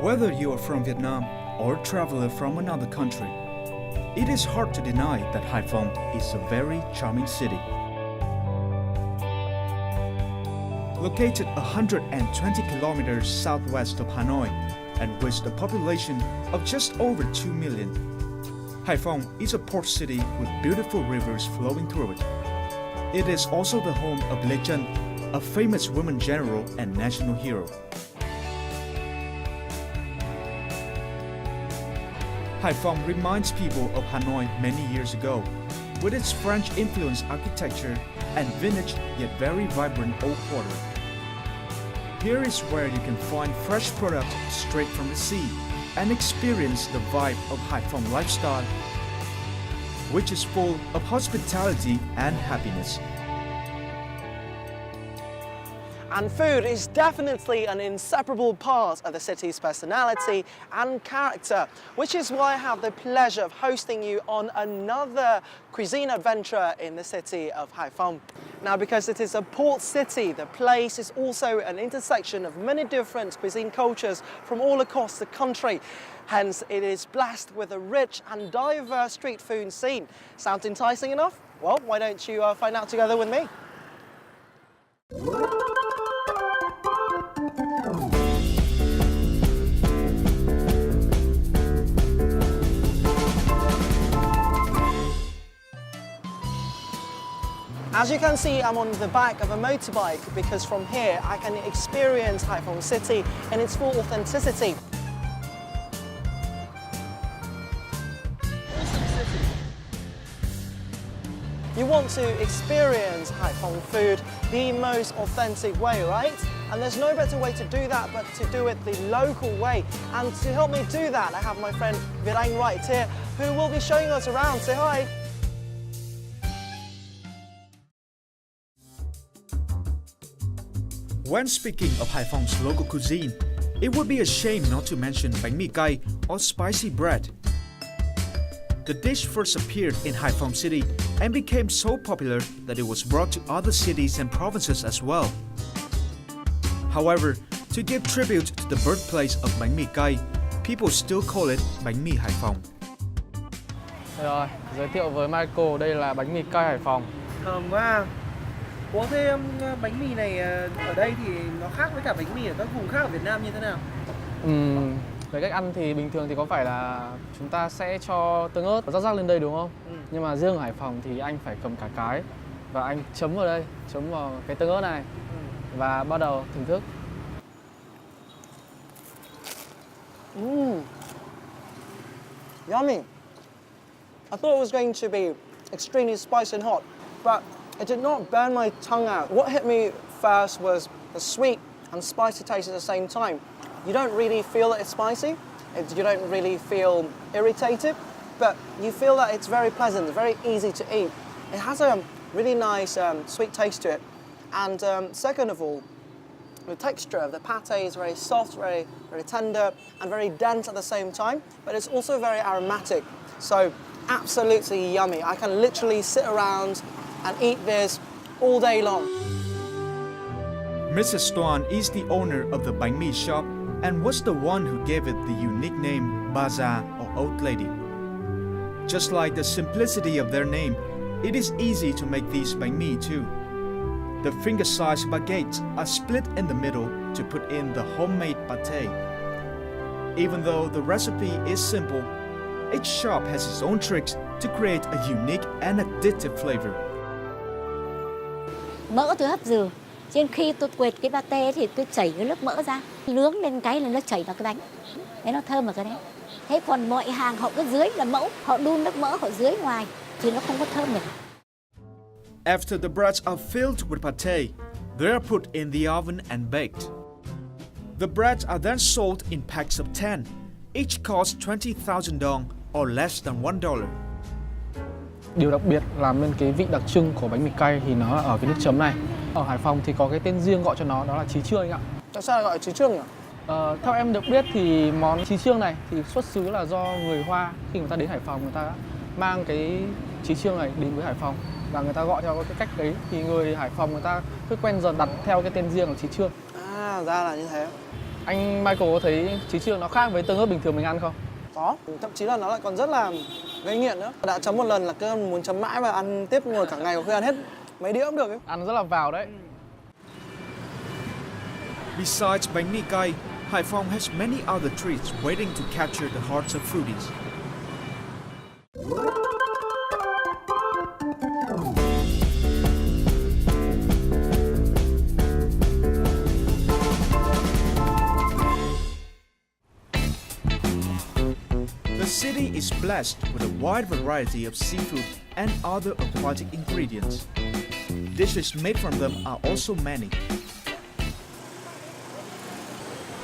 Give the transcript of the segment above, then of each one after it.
Whether you are from Vietnam or a traveler from another country, it is hard to deny that Haiphong is a very charming city. Located 120 kilometers southwest of Hanoi and with a population of just over 2 million, Haiphong is a port city with beautiful rivers flowing through it. It is also the home of Lê Chân, a famous woman general and national hero. Haiphong reminds people of Hanoi many years ago, with its French-influenced architecture and vintage yet very vibrant old quarter. Here is where you can find fresh products straight from the sea and experience the vibe of Haiphong lifestyle, which is full of hospitality and happiness. And food is definitely an inseparable part of the city's personality and character, which is why I have the pleasure of hosting you on another cuisine adventure in the city of Haiphong. Now, because it is a port city, the place is also an intersection of many different cuisine cultures from all across the country. Hence, it is blessed with a rich and diverse street food scene. Sound enticing enough? Well, why don't you find out together with me? As you can see, I'm on the back of a motorbike because from here I can experience Haiphong City in its full authenticity. You want to experience Haiphong food the most authentic way, right? And there's no better way to do that but to do it the local way. And to help me do that, I have my friend Việt Anh right here, who will be showing us around. Say hi. When speaking of Haiphong's local cuisine, it would be a shame not to mention bánh mì cay or spicy bread. The dish first appeared in Haiphong City and became so popular that it was brought to other cities and provinces as well. However, to give tribute to the birthplace of bánh mì cay, people still call it bánh mì Haiphong. Rồi, giới thiệu với Michael, đây là bánh mì cay Hải Phòng. Thơm quá. Ủa thế bánh mì này ở đây thì nó khác với cả bánh mì ở các vùng khác ở Việt Nam như thế nào? Về cách ăn thì bình thường thì có phải là chúng ta sẽ cho tương ớt rắc lên đây đúng không? Nhưng mà riêng ở Hải Phòng thì anh phải cầm cả cái và anh chấm vào đây, chấm vào cái tương ớt này và bắt đầu thưởng thức. Yummy. I thought it was going to be extremely spicy and hot, but it did not burn my tongue out. What hit me first was the sweet and spicy taste at the same time. You don't really feel that it's spicy, you don't really feel irritated, but you feel that it's very pleasant, very easy to eat. It has a really nice sweet taste to it. And second of all, the texture of the pate is very soft, very tender, and very dense at the same time, but it's also very aromatic. So absolutely yummy. I can literally sit around and eat this all day long. Mrs. Tuan is the owner of the bánh mì shop and was the one who gave it the unique name Baza or Old Lady. Just like the simplicity of their name, it is easy to make these bánh mì too. The finger-sized baguettes are split in the middle to put in the homemade pate. Even though the recipe is simple, each shop has its own tricks to create a unique and addictive flavor. Mỡ tôi hấp dừa, trên khi tôi quệt cái pate thì tôi chảy cái lớp mỡ ra, nướng lên cái là nó chảy vào cái bánh, đấy nó thơm vào cái đấy. Thế còn mọi hàng họ cứ dưới là mẫu, họ đun nước mỡ họ dưới ngoài thì nó không có thơm được. After the breads are filled with pate, they are put in the oven and baked. The breads are then sold in packs of 10. Each costs 20,000 dong or less than $1. Điều đặc biệt làm nên cái vị đặc trưng của bánh mì cay thì nó là ở cái nước chấm này. Ở Hải Phòng thì có cái tên riêng gọi cho nó, đó là chí trương anh ạ. Tại sao lại gọi là chí trương nhỉ? Theo em được biết thì món chí trương này thì xuất xứ là do người Hoa, khi người ta đến Hải Phòng người ta mang cái chí trương này đến với Hải Phòng và người ta gọi theo cái cách đấy, thì người Hải Phòng người ta cứ quen dần đặt theo cái tên riêng là chí trương. À, ra là như thế. Anh Michael có thấy trí trương nó khác với tương ớt bình thường mình ăn không? Có, thậm chí là nó lại còn rất là gây nghiện nữa. Đã chấm một lần là cứ muốn chấm mãi và ăn tiếp ngồi cả ngày, có khi ăn hết mấy đĩa cũng được ấy. Ăn rất là vào đấy. Besides bánh mì cay, Haiphong has many other treats waiting to capture the hearts of foodies. The city is blessed with a wide variety of seafood and other aquatic ingredients. Dishes made from them are also many.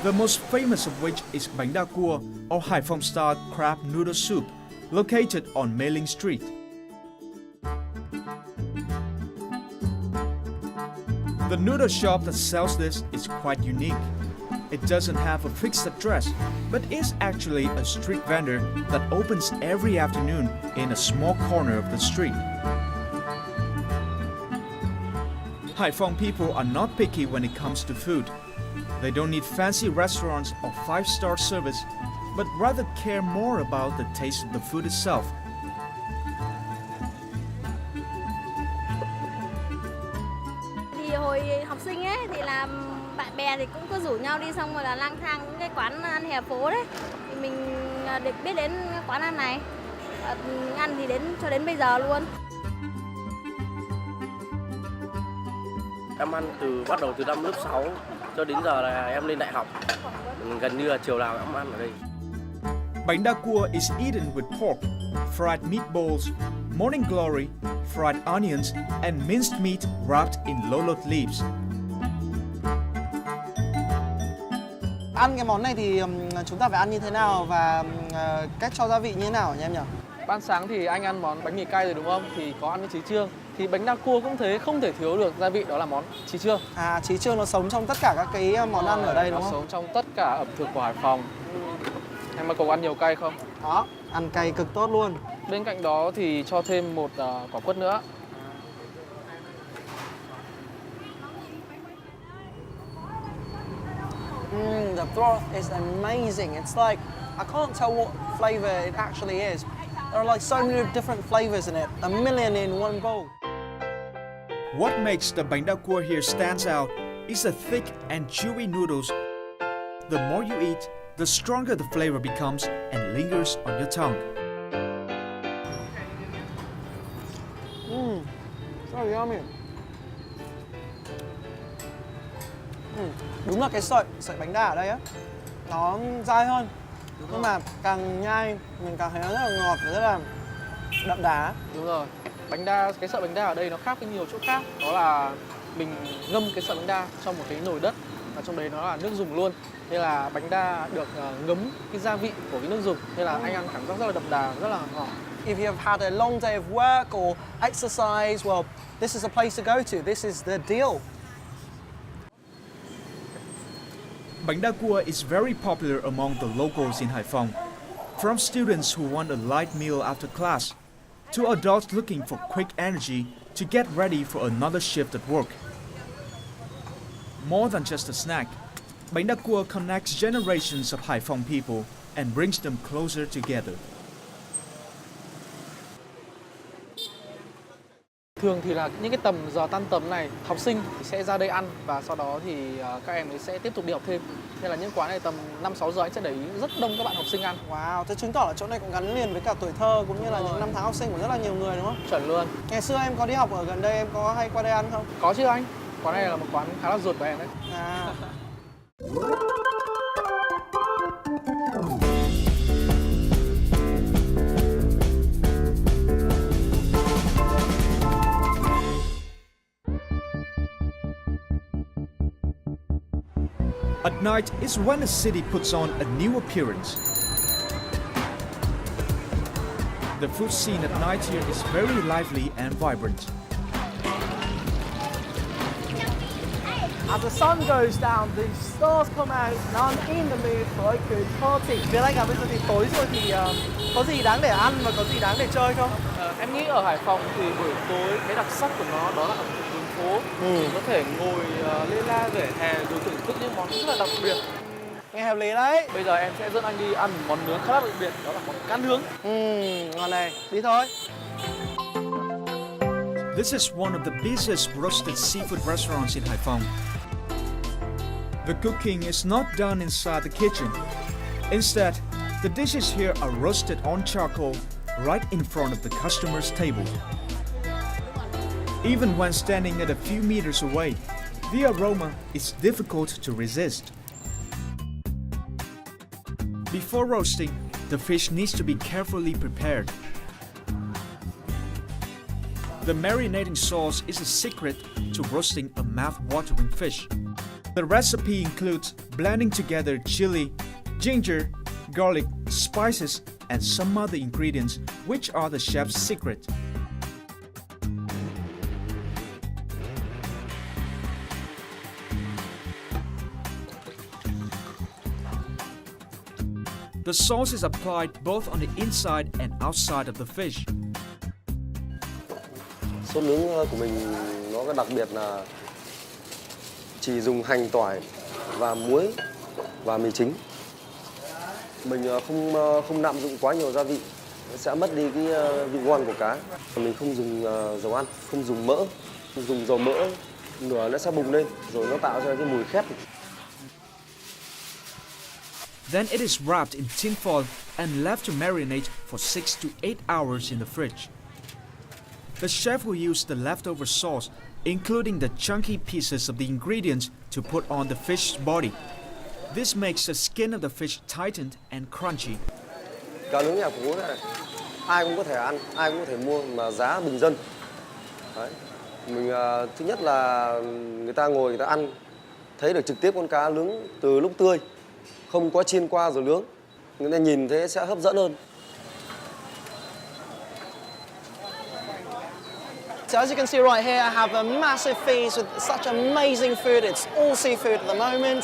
The most famous of which is bánh đa cua, or Haiphong-style crab noodle soup, located on Mê Linh Street. The noodle shop that sells this is quite unique. It doesn't have a fixed address, but is actually a street vendor that opens every afternoon in a small corner of the street. Haiphong people are not picky when it comes to food. They don't need fancy restaurants or five-star service, but rather care more about the taste of the food itself. Thì hồi học sinh ấy thì là bạn bè thì cũng có rủ nhau đi, xong rồi là lang thang những cái quán ăn hè phố đấy. Thì mình được biết đến quán ăn này. Ăn thì cho đến bây giờ luôn. Em ăn bắt đầu từ năm lớp 6 cho đến giờ là em lên đại học. Gần như là chiều nào em cũng ăn ở đây. Bánh đa cua is eaten with pork, fried meatballs, morning glory, fried onions, and minced meat wrapped in lolot leaves. Ăn cái món này thì chúng ta phải ăn như thế nào và cách cho gia vị như thế nào nhỉ em nhỉ? Ban sáng thì anh ăn món bánh mì cay rồi đúng không? Thì có ăn với trí trương. Thì bánh đa cua cũng thế, không thể thiếu được gia vị, đó là món trí trương. À, trí trương nó sống trong tất cả các cái món ăn ở đây đúng nó không? sống trong tất cả ẩm thực của Hải Phòng. Em có ăn nhiều cay không? Đó, ăn cay cực tốt luôn. Bên cạnh đó thì cho thêm một quả quất nữa. The broth is amazing. It's like, I can't tell what flavor it actually is. There are like so many different flavors in it, a million in one bowl. What makes the bánh đa cua here stands out is the thick and chewy noodles. The more you eat, the stronger the flavor becomes and lingers on your tongue. So yummy. Đúng là cái sợi bánh đa ở đây á, nó dai hơn. Nhưng mà càng nhai mình càng thấy nó rất là ngọt và rất là đậm đá. Đúng rồi. Cái sợi bánh đa ở đây nó khác với nhiều chỗ khác. Đó là mình ngâm cái sợi bánh đa trong một cái nồi đất và trong đấy nó là nước dùng luôn. Nên là bánh đa được ngấm cái gia vị của cái nước dùng. Nên là anh ăn cảm giác rất là đậm đà, rất là ngọt. If you have had a long day of work or exercise, well, this is a place to go to. This is the deal. Bánh đa cua is very popular among the locals in Haiphong, from students who want a light meal after class, to adults looking for quick energy to get ready for another shift at work. More than just a snack, bánh đa cua connects generations of Haiphong people and brings them closer together. Thường thì là những cái tầm giờ tan tầm này, học sinh sẽ ra đây ăn và sau đó thì các em ấy sẽ tiếp tục đi học thêm. Nên là những quán này tầm 5-6 giờ anh sẽ để ý rất đông các bạn học sinh ăn. Wow, thế chứng tỏ là chỗ này cũng gắn liền với cả tuổi thơ cũng như là những năm tháng học sinh của rất là nhiều người đúng không? Chuẩn luôn. Ngày xưa em có đi học ở gần đây, em có hay qua đây ăn không? Có chứ anh. Quán này là một quán khá là ruột của em đấy. À. At night is when the city puts on a new appearance. The food scene at night here is very lively and vibrant. As the sun goes down, the stars come out, and I'm in the mood for a good party. Việt Anh à, bây giờ thì tối rồi thì có gì đáng để ăn và có gì đáng để chơi không? Em nghĩ ở Hải Phòng thì buổi tối cái đặc sắc của nó đó là ẩm thực đường phố. Mình có thể ngồi lê la vỉa hè rồi thưởng thức những món rất là đặc biệt. nghe hợp lý đấy. Bây giờ em sẽ dẫn anh đi ăn một món nướng khá là đặc biệt, đó là món cá nướng. Ngon này, đi thôi. This is one of the busiest roasted seafood restaurants in Haiphong. The cooking is not done inside the kitchen. Instead, the dishes here are roasted on charcoal right in front of the customer's table. Even when standing at a few meters away, the aroma is difficult to resist. Before roasting, the fish needs to be carefully prepared. The marinating sauce is a secret to roasting a mouth-watering fish. The recipe includes blending together chili, ginger, garlic, spices, and some other ingredients, which are the chef's secret. The sauce is applied both on the inside and outside of the fish. Sốt nướng của mình nó có đặc biệt là chỉ dùng hành, tỏi và muối và mì chính. Mình không lạm dụng quá nhiều gia vị, sẽ mất đi cái vị ngon của cá. Mình không dùng dầu ăn, không dùng mỡ, dùng dầu mỡ lửa nó sẽ bùng lên rồi nó tạo ra cái mùi khét. Then it is wrapped in tin foil and left to marinate for 6 to 8 hours in the fridge. The chef will use the leftover sauce, including the chunky pieces of the ingredients, to put on the fish's body. This makes the skin of the fish tightened and crunchy. Cá nướng nhà phố này, ai cũng có thể ăn, ai cũng có thể mua mà giá bình dân. Đấy. Mình thứ nhất là người ta ngồi người ta ăn, thấy được trực tiếp con cá nướng từ lúc tươi, không có chiên qua rồi nướng. Người ta nhìn thế sẽ hấp dẫn hơn. So as you can see right here, I have a massive feast with such amazing food. It's all seafood at the moment.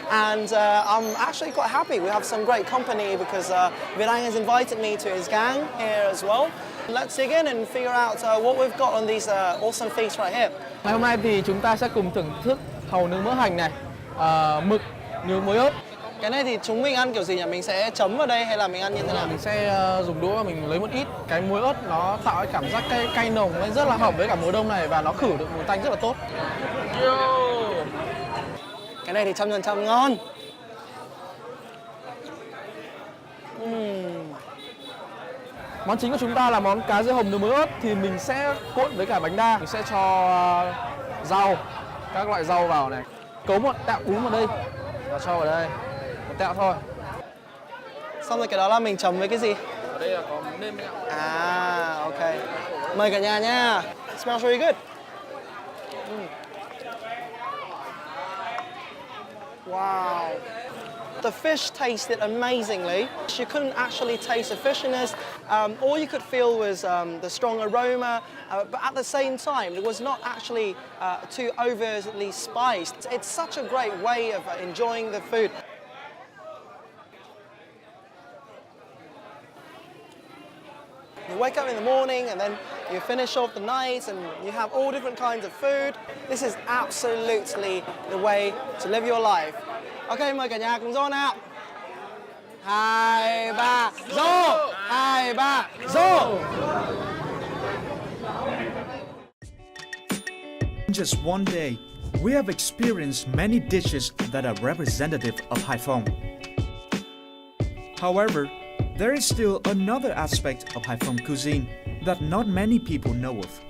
And I'm actually quite happy. We have some great company because Virang has invited me to his gang here as well. Let's dig in and figure out what we've got on these awesome feasts right here. Ngày hôm nay thì chúng ta sẽ cùng thưởng thức hàu nướng mỡ hành này, mực nướng muối ớt. Cái này thì chúng mình ăn kiểu gì nhỉ? Mình sẽ chấm vào đây hay là mình ăn như thế nào? Mình sẽ dùng đũa và mình lấy một ít cái muối ớt, nó tạo cái cảm giác cay nồng, nó rất là hợp với cả mùa đông này và nó khử được mùi tanh rất là tốt. Cái này thì 100% ngon. Món chính của chúng ta là món cá diêu hồng nướng muối ớt thì mình sẽ cuộn với cả bánh đa. Mình sẽ cho rau, các loại rau vào này. Cấu một tẹo bún vào đây và cho vào đây. Một tẹo thôi. Xong rồi cái đó là mình chấm với cái gì? Ở đây là có nêm đấy ạ. À, ok. Mời cả nhà nha. It smells really good. Wow. The fish tasted amazingly. You couldn't actually taste the fishiness. All you could feel was the strong aroma, but at the same time, it was not actually too overtly spiced. It's such a great way of enjoying the food. You wake up in the morning and then you finish off the night and you have all different kinds of food. This is absolutely the way to live your life. Ok, mời cả nhà cùng dô nào. 2, 3, dô! 2, 3, dô! In just one day, we have experienced many dishes that are representative of Haiphong. However, there is still another aspect of Haiphong cuisine that not many people know of.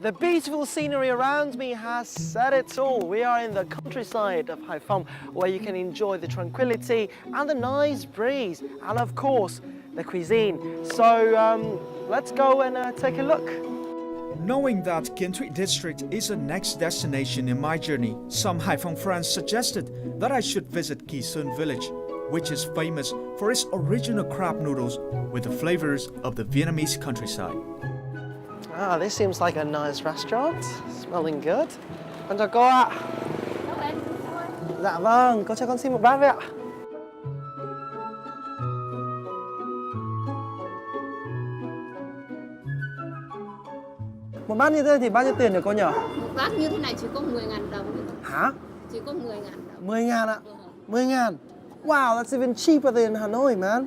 The beautiful scenery around me has said it all. We are in the countryside of Haiphong, where you can enjoy the tranquility and the nice breeze, and of course, the cuisine. So let's go and take a look. Knowing that Kintui district is the next destination in my journey, some Haiphong friends suggested that I should visit Kisun village, which is famous for its original crab noodles with the flavors of the Vietnamese countryside. Ah, this seems like a nice restaurant. Smelling good. Con chào cô ạ. Dạ vâng, cô cho con xin một bát với ạ. Một bát như thế thì bao nhiêu tiền được cô nhỉ? Một bát như thế này chỉ có 10.000 đồng. Hả? Chỉ có 10.000 đồng. 10.000 ạ? 10.000. Wow, that's even cheaper than in Hanoi, man.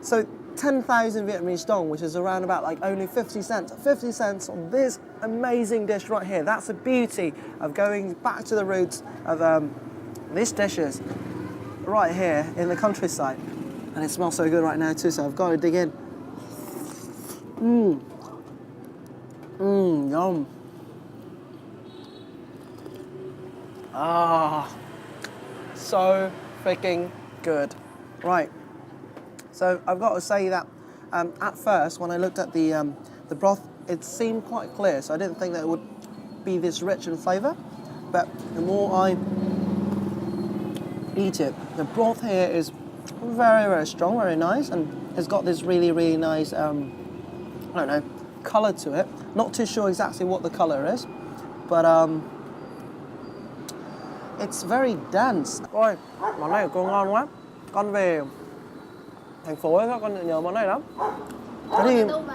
So 10,000 Vietnamese dong, which is around about like only 50 cents. 50 cents on this amazing dish right here. That's the beauty of going back to the roots of these dishes right here in the countryside. And it smells so good right now too, so I've got to dig in. Yum. Ah, so freaking good. Right. So I've got to say that at first, when I looked at the broth, it seemed quite clear. So I didn't think that it would be this rich in flavour. But the more I eat it, the broth here is very, very strong, very nice, and it's got this really, really nice, I don't know, colour to it. Not too sure exactly what the colour is, but it's very dense. Ôi, món này của cô ngon quá. Con về thành phố ấy, con nhớ món này lắm. Thế thì, Đâu về?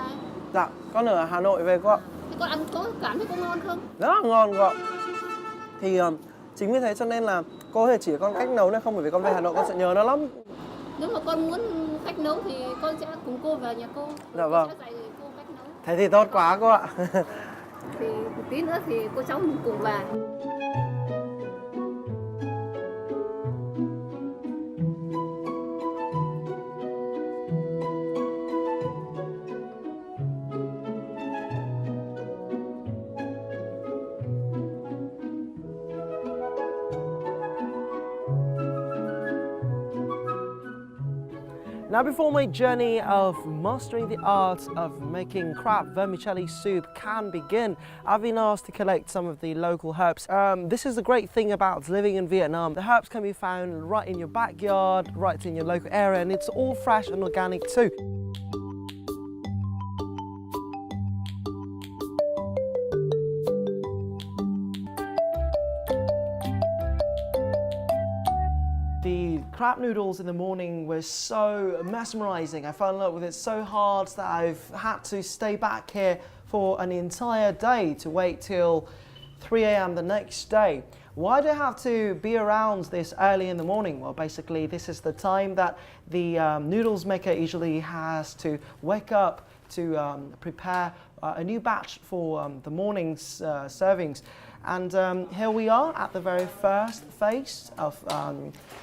dạ, con ở Hà Nội về cô ạ. Thế con ăn có cảm thấy có ngon không? Rất là ngon cô ạ. Thì chính vì thế cho nên là cô có thể chỉ con cách nấu này không, bởi vì con về Hà Nội con sẽ nhớ nó lắm. Nếu mà con muốn cách nấu thì con sẽ cùng cô về nhà cô. Dạ vâng. Cô sẽ dạy cô cách nấu. Thế thì tốt quá cô ạ. Thì một tí nữa thì cô cháu mình cùng về. Now, before my journey of mastering the art of making crab vermicelli soup can begin, I've been asked to collect some of the local herbs. This is the great thing about living in Vietnam. The herbs can be found right in your backyard, right in your local area, and it's all fresh and organic too. The crab noodles in the morning were so mesmerizing. I fell in love with it so hard that I've had to stay back here for an entire day to wait till 3 a.m. the next day. Why do I have to be around this early in the morning? Well, basically, this is the time that the noodles maker usually has to wake up to prepare a new batch for the morning's servings. And here we are at the very first phase of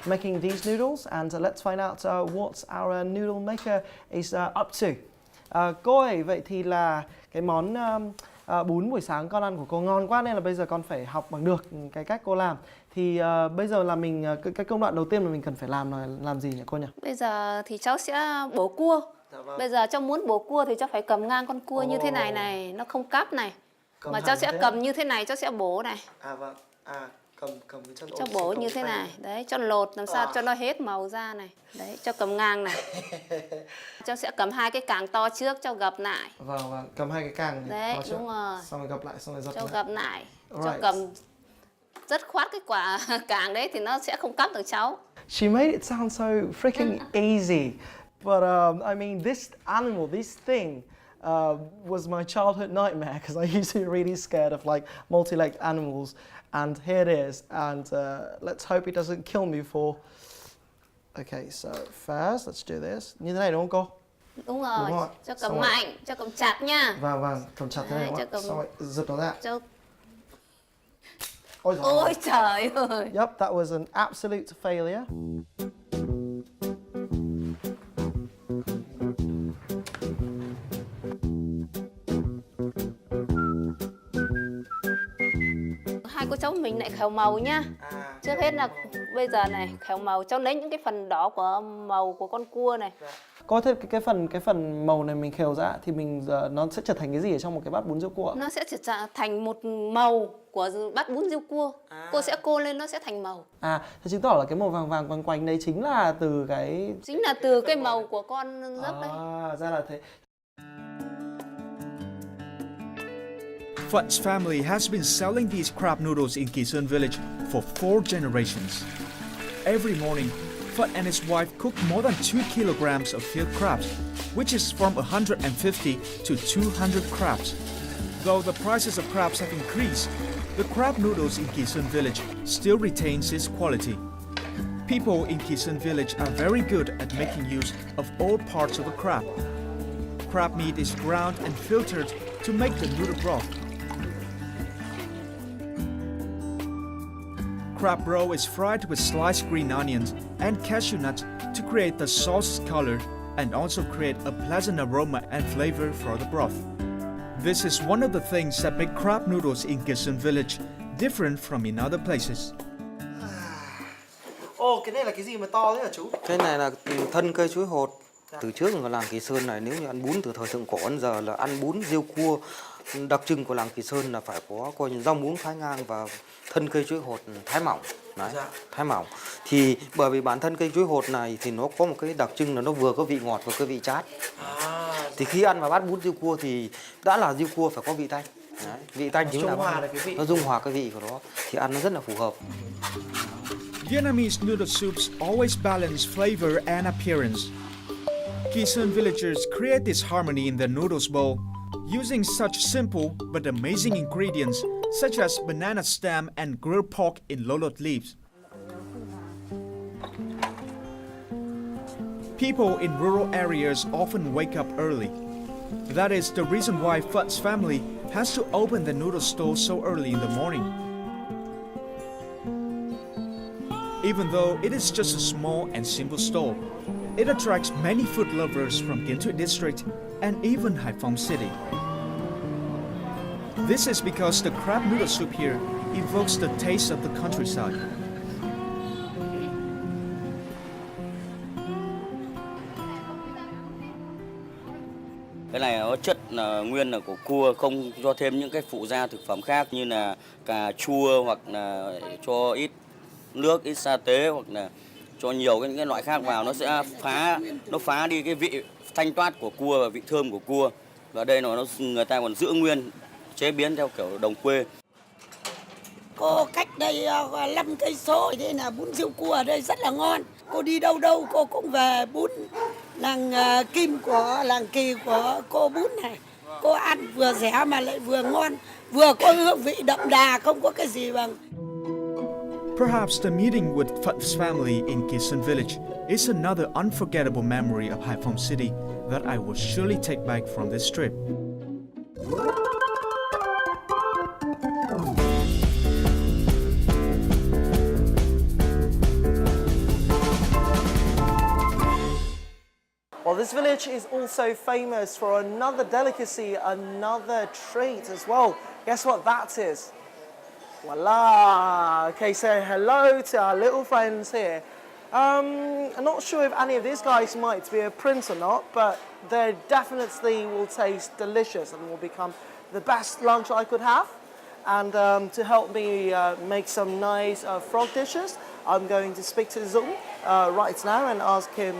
making these noodles, and let's find out what our noodle maker is up to. Cô ơi, vậy thì là cái món bún buổi sáng con ăn của cô ngon quá nên là bây giờ con phải học bằng được cái cách cô làm. Thì bây giờ là mình cái công đoạn đầu tiên mà mình cần phải làm là làm gì nhỉ cô nhỉ? Bây giờ thì cháu sẽ bổ cua. Dạ vâng. Bây giờ cháu muốn bổ cua thì cháu phải cầm ngang con cua như thế này này, nó không cắp này. Mà cháu sẽ cầm như thế này, cháu sẽ bổ này. À vâng, cầm cái chân Cháu bổ như thế này, đấy, cho lột làm sao cho nó hết màu ra này. Đấy, cho cầm ngang này. Cháu sẽ cầm hai cái càng to trước, cháu gập lại. Vâng, cầm hai cái càng đấy, to trước. đúng rồi. Xong rồi gập lại, xong rồi giật Cháu lại. gập lại, Alright. cháu cầm rất khoát cái quả càng đấy thì nó sẽ không cắp được cháu. She made it sound so freaking easy. But I mean, this animal, this thing, was my childhood nightmare because I used to be really scared of like multi-legged animals, and here it is. And let's hope it doesn't kill me before. Okay, so first let's do this. Như thế này đúng không cô? Đúng rồi. Đúng rồi. Cho cầm mạnh, cho cầm chặt nha. Vâng, cầm chặt thế này đúng Đấy, không? Xong rồi giật nó ra. Cho... Ôi giời. Ôi trời ơi. Yep, that was an absolute failure. Hai cô cháu mình lại khều màu nhá. Trước hết là bây giờ này khều màu, cháu lấy những cái phần đỏ của màu của con cua này. Có thêm cái phần màu này mình khều ra thì mình nó sẽ trở thành cái gì ở trong một cái bát bún riêu cua? Nó sẽ trở thành một màu của bát bún riêu cua. Cô sẽ cô lên nó sẽ thành màu. Thế chứng tỏ là cái màu vàng vàng quanh quanh đấy chính là từ cái... Chính là từ cái màu của con gấp đấy. Ra là thế. Phut's family has been selling these crab noodles in Kỳ Sơn village for 4 generations. Every morning, Phut and his wife cook more than 2 kilograms of field crabs, which is from 150 to 200 crabs. Though the prices of crabs have increased, the crab noodles in Kisun village still retains its quality. People in Kisun village are very good at making use of all parts of the crab. Crab meat is ground and filtered to make the noodle broth. Crab roe is fried with sliced green onions and cashew nuts to create the sauce color and also create a pleasant aroma and flavor for the broth. This is one of the things that make crab noodles in Kisun village different from in other places. Ồ, cái này là cái gì mà to thế hả chú? Cái này là thân cây chuối hột. Từ trước ở làng Kỳ Sơn này, nếu như ăn bún từ thời thượng cổ đến giờ là ăn bún riêu cua, đặc trưng của làng Kỳ Sơn là phải có coi như rau muống thái ngang và thân cây chuối hột thái mỏng. Đấy, thái mỏng. Thì bởi vì bản thân cây chuối hột này thì nó có một cái đặc trưng là nó vừa có vị ngọt và có vị chát. Thì khi ăn vào bát bún riêu cua thì đã là riêu cua phải có vị tanh. Đấy, vị tanh chính là nó dung hòa cái vị của nó thì ăn nó rất là phù hợp. Vietnamese noodle soups always balance flavor and appearance. Kisun villagers create this harmony in their noodles bowl using such simple but amazing ingredients such as banana stem and grilled pork in lolot leaves. People in rural areas often wake up early. That is the reason why Phut's family has to open the noodle store so early in the morning. Even though it is just a small and simple store, it attracts many food lovers from Kiến Thụy district and even Haiphong city. This is because the crab noodle soup here evokes the taste of the countryside. Cái này nó chất là nguyên là của cua, không cho thêm những cái phụ gia thực phẩm khác như là cà chua hoặc là cho ít nước, ít sa tế hoặc là cho nhiều những cái loại khác vào, nó sẽ phá đi cái vị thanh toát của cua và vị thơm của cua. Và đây nó người ta còn giữ nguyên, chế biến theo kiểu đồng quê. Cô cách đây 5 cây số, thế là bún riêu cua ở đây rất là ngon. Cô đi đâu đâu cô cũng về bún làng Kim của làng Kỳ của cô bún này. Cô ăn vừa rẻ mà lại vừa ngon, vừa có hương vị đậm đà, không có cái gì bằng. Perhaps the meeting with Phut's family in Kisun village is another unforgettable memory of Haiphong city that I will surely take back from this trip. Well, this village is also famous for another delicacy, another treat as well. Guess what that is? Voila! Okay, say hello to our little friends here. I'm not sure if any of these guys might be a prince or not, but they definitely will taste delicious and will become the best lunch I could have. And to help me make some nice frog dishes, I'm going to speak to Dũng right now and ask him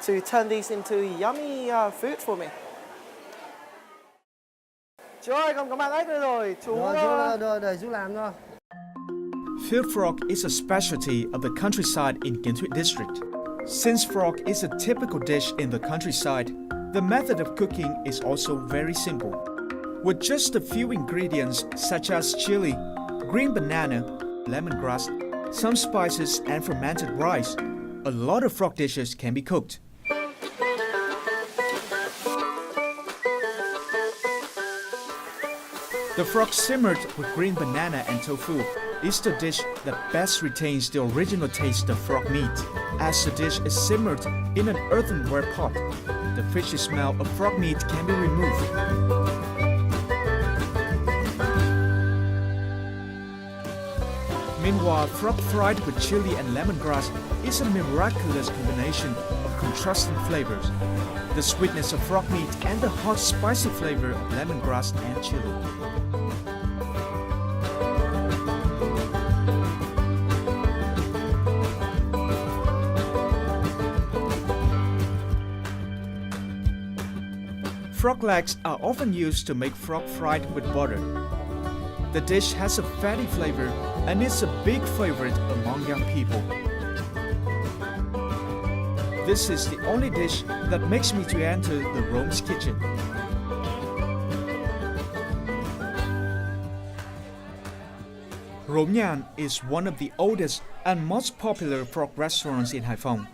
to turn these into yummy food for me. Chú ơi, con có mang ếch đây rồi. Chú Để chú làm thôi. Field frog is a specialty of the countryside in Kiến Thụy district. Since frog is a typical dish in the countryside, the method of cooking is also very simple. With just a few ingredients such as chili, green banana, lemongrass, some spices and fermented rice, a lot of frog dishes can be cooked. The frog simmered with green banana and tofu is the dish that best retains the original taste of frog meat. As the dish is simmered in an earthenware pot, the fishy smell of frog meat can be removed. Meanwhile, frog fried with chili and lemongrass is a miraculous combination of contrasting flavors. The sweetness of frog meat and the hot spicy flavor of lemongrass and chili. Frog legs are often used to make frog fried with butter. The dish has a fatty flavor and is a big favorite among young people. This is the only dish that makes me to enter the Rome's kitchen. Romyan is one of the oldest and most popular frog restaurants in Haiphong.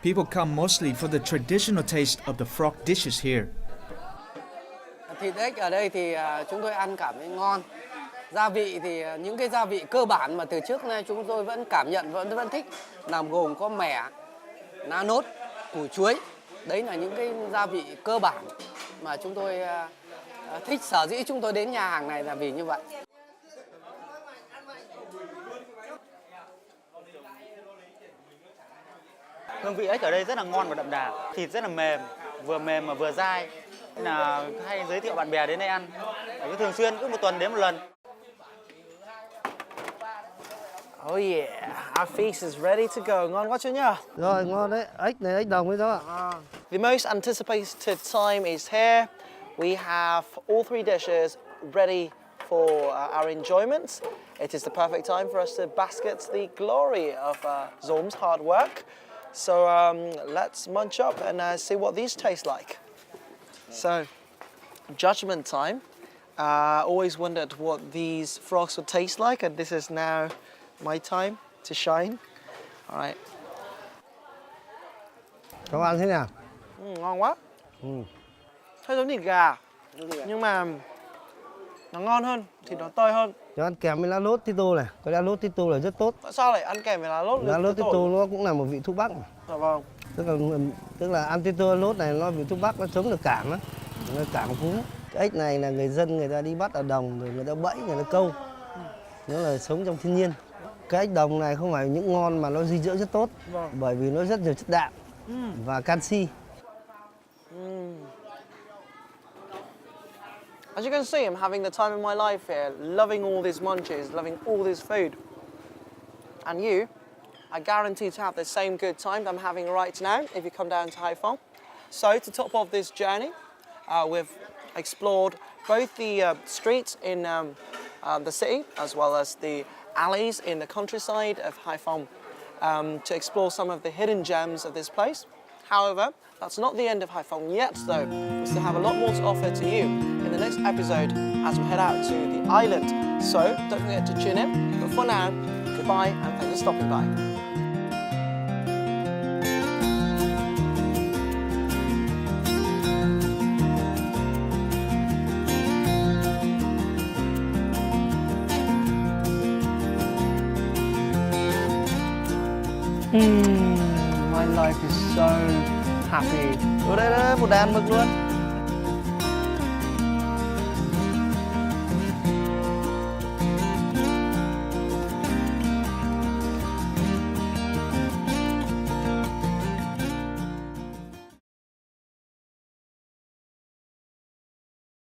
People come mostly for the traditional taste of the frog dishes here. Thịt ếch ở đây thì chúng tôi ăn cảm thấy ngon. Gia vị thì những cái gia vị cơ bản mà từ trước nay chúng tôi vẫn cảm nhận vẫn thích, làm gồm có mẻ, lá nốt, củ chuối. Đấy là những cái gia vị cơ bản mà chúng tôi thích, sở dĩ chúng tôi đến nhà hàng này là vì như vậy. Hương vị ếch ở đây rất là ngon và đậm đà, thịt rất là mềm mà vừa dai. Nên là hay giới thiệu bạn bè đến đây ăn. Cứ thường xuyên, cứ một tuần đến một lần. Oh yeah, our feast is ready to go. Ngon quá chưa nhỉ? Rồi, ngon đấy. Ếch này ếch đồng đấy đó ạ. The most anticipated time is here. We have all three dishes ready for our enjoyment. It is the perfect time for us to bask at the glory of Zom's hard work. So let's munch up and see what these taste like. So, judgment time. Always wondered what these frogs would taste like, and this is now my time to shine. All right. Các bạn thế nào? Ngon quá. Hơi giống thịt gà, nhưng mà nó ngon hơn, thịt nó tơi hơn. Cho ăn kèm với lá lốt tito này, cái lá lốt tito là rất tốt. Tại sao lại ăn kèm với lá lốt? Lá lốt tito nó cũng là một vị thuốc bắc mà. Dạ vâng. Tức là ăn tito lốt này nó vị thuốc bắc, nó chống được cảm á, nó cảm cúm. Cái ếch này là người dân người ta đi bắt ở đồng rồi người ta bẫy, người ta câu. Nó là sống trong thiên nhiên. Cái ếch đồng này không phải những ngon mà nó dinh dưỡng rất tốt, bởi vì nó rất nhiều chất đạm và canxi. As you can see, I'm having the time of my life here, loving all these munches, loving all this food. And you, I guarantee to have the same good time that I'm having right now if you come down to Haiphong. So, to top off this journey, we've explored both the streets in the city as well as the alleys in the countryside of Haiphong to explore some of the hidden gems of this place. However, that's not the end of Haiphong yet, though. We still have a lot more to offer to you in the next episode as we head out to the island. So, don't forget to tune in. But for now, goodbye and thanks for stopping by. My life is so happy. Đây, một đàn mực luôn.